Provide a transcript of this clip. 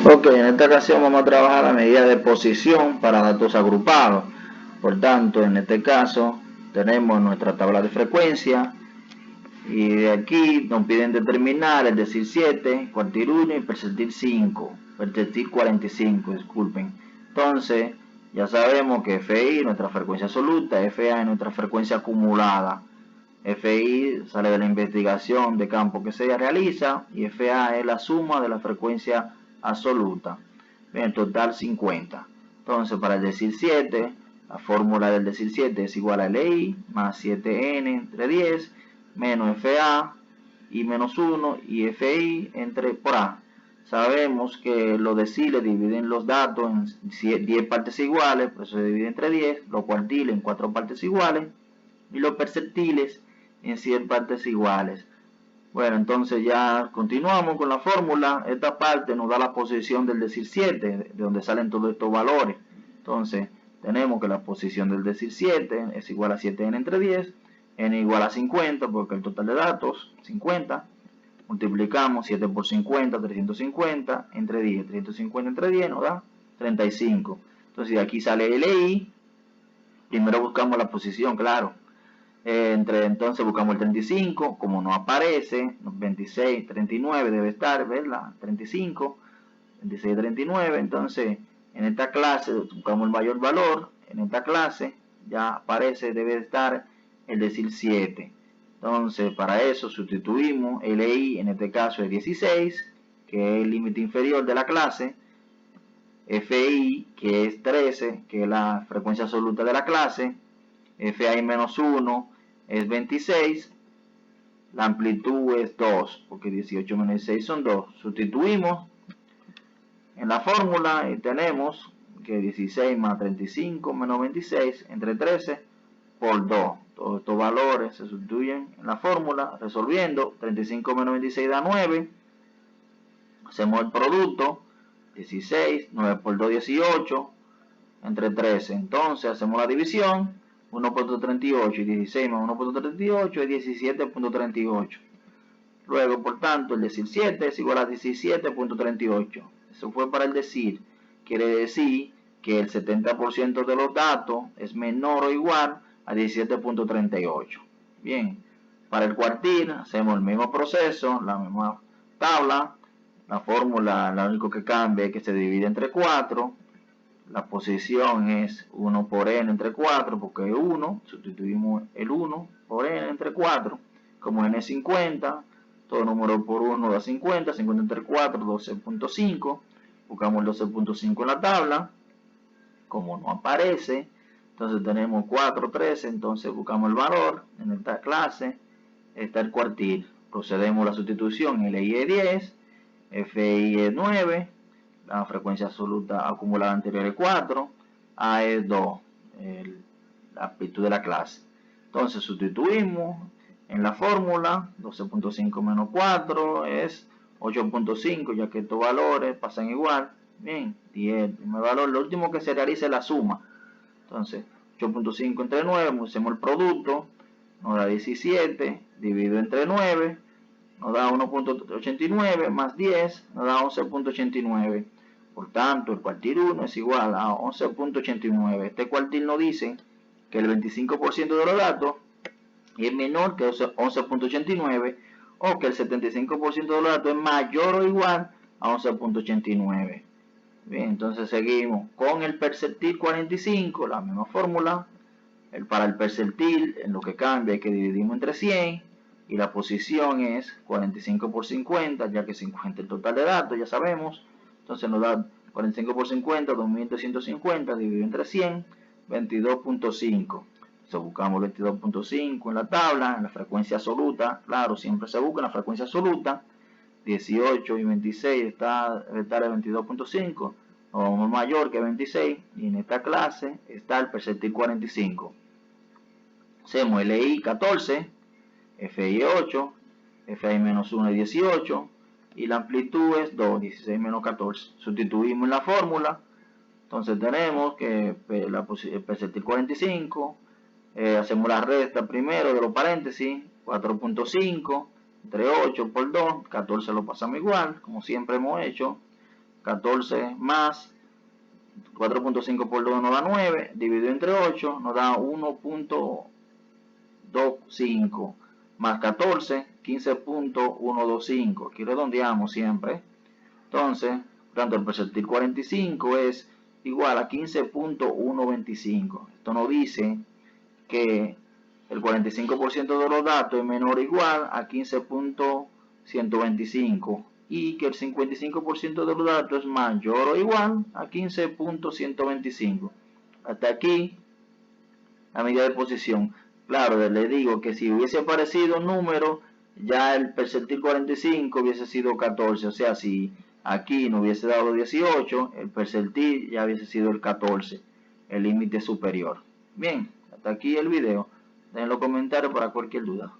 Ok, en esta ocasión vamos a trabajar la medida de posición para datos agrupados. Por tanto, en este caso tenemos nuestra tabla de frecuencia y de aquí nos piden determinar el decil 7, cuartil 1 y percentil 5, percentil 45, disculpen. Entonces, ya sabemos que FI es nuestra frecuencia absoluta, FA es nuestra frecuencia acumulada. FI sale de la investigación de campo que se realiza y FA es la suma de la frecuencia absoluta. Bien, total 50. Entonces, para el decil 7, la fórmula del decil 7 es igual a LI más 7N entre 10 menos FA y menos 1 y FI entre por A. Sabemos que los deciles dividen los datos en 10 partes iguales, por eso se divide entre 10, los cuartiles en 4 partes iguales y los percentiles en 100 partes iguales. Bueno, entonces ya continuamos con la fórmula. Esta parte nos da la posición del decil 7, de donde salen todos estos valores. Entonces, tenemos que la posición del decil 7 es igual a 7n entre 10, n igual a 50, porque el total de datos, 50. Multiplicamos 7 por 50, 350, entre 10, 350 entre 10 nos da 35. Entonces, de aquí sale LI. Primero buscamos la posición, claro. Entonces buscamos el 35, como no aparece, 26, 39 debe estar, ¿verdad? 35, 26, 39, entonces en esta clase buscamos el mayor valor, en esta clase ya aparece, debe estar el decil 7. Entonces para eso sustituimos LI, en este caso es 16, que es el límite inferior de la clase, FI, que es 13, que es la frecuencia absoluta de la clase, FI menos 1, es 26, la amplitud es 2, porque 18 menos 16 son 2. Sustituimos en la fórmula y tenemos que 16 más 35 menos 26 entre 13 por 2. Todos estos valores se sustituyen en la fórmula, resolviendo. 35 menos 26 da 9. Hacemos el producto, 16, 9 por 2, 18, entre 13. Entonces hacemos la división. 1.38 y 16 más 1.38 es 17.38. Luego, por tanto, el decil 7 es igual a 17.38. Eso fue para el decir. Quiere decir que el 70% de los datos es menor o igual a 17.38. Bien, para el cuartil hacemos el mismo proceso, la misma tabla. La fórmula, lo único que cambia es que se divide entre 4. La posición es 1 por n entre 4, porque es 1, sustituimos el 1 por n entre 4, como n es 50, todo número por 1 da 50, 50 entre 4, 12.5, buscamos el 12.5 en la tabla, como no aparece, entonces tenemos 4, 13, entonces buscamos el valor, en esta clase está el cuartil, procedemos a la sustitución, LI es 10, FI es 9, la frecuencia absoluta acumulada anterior es 4, A es 2, la amplitud de la clase. Entonces sustituimos en la fórmula, 12.5 menos 4 es 8.5, ya que estos valores pasan igual. Bien, 10, el primer valor, lo último que se realiza es la suma. Entonces, 8.5 entre 9, hacemos el producto, nos da 17, dividido entre 9, nos da 1.89 más 10, nos da 11.89. Por tanto, el cuartil 1 es igual a 11.89. Este cuartil nos dice que el 25% de los datos es menor que 11.89 o que el 75% de los datos es mayor o igual a 11.89. Bien, entonces seguimos con el percentil 45, la misma fórmula. Para el percentil, en lo que cambia es que dividimos entre 100 y la posición es 45 por 50, ya que 50 es el total de datos, ya sabemos. Entonces nos da 45 por 50, 2350, dividido entre 100, 22.5. Entonces buscamos 22.5 en la tabla, en la frecuencia absoluta, claro, siempre se busca en la frecuencia absoluta. 18 y 26 está el 22.5, o mayor que 26, y en esta clase está el percentil 45. Hacemos LI 14, FI 8, FI menos 1 es 18 y la amplitud es 2, 16 menos 14. Sustituimos en la fórmula, entonces tenemos que el percentil 45, hacemos la resta primero de los paréntesis, 4.5 entre 8 por 2, 14 lo pasamos igual, como siempre hemos hecho. 14 más 4.5 por 2 nos da 9, dividido entre 8 nos da 1.25 más 14, 15.125. Aquí redondeamos siempre. Entonces, por tanto, el percentil 45 es igual a 15.125. Esto nos dice que el 45% de los datos es menor o igual a 15.125 y que el 55% de los datos es mayor o igual a 15.125. Hasta aquí la medida de posición. Claro, le digo que si hubiese aparecido un número, ya el percentil 45 hubiese sido 14. O sea, si aquí no hubiese dado 18, el percentil ya hubiese sido el 14, el límite superior. Bien, hasta aquí el video. Den los comentarios para cualquier duda.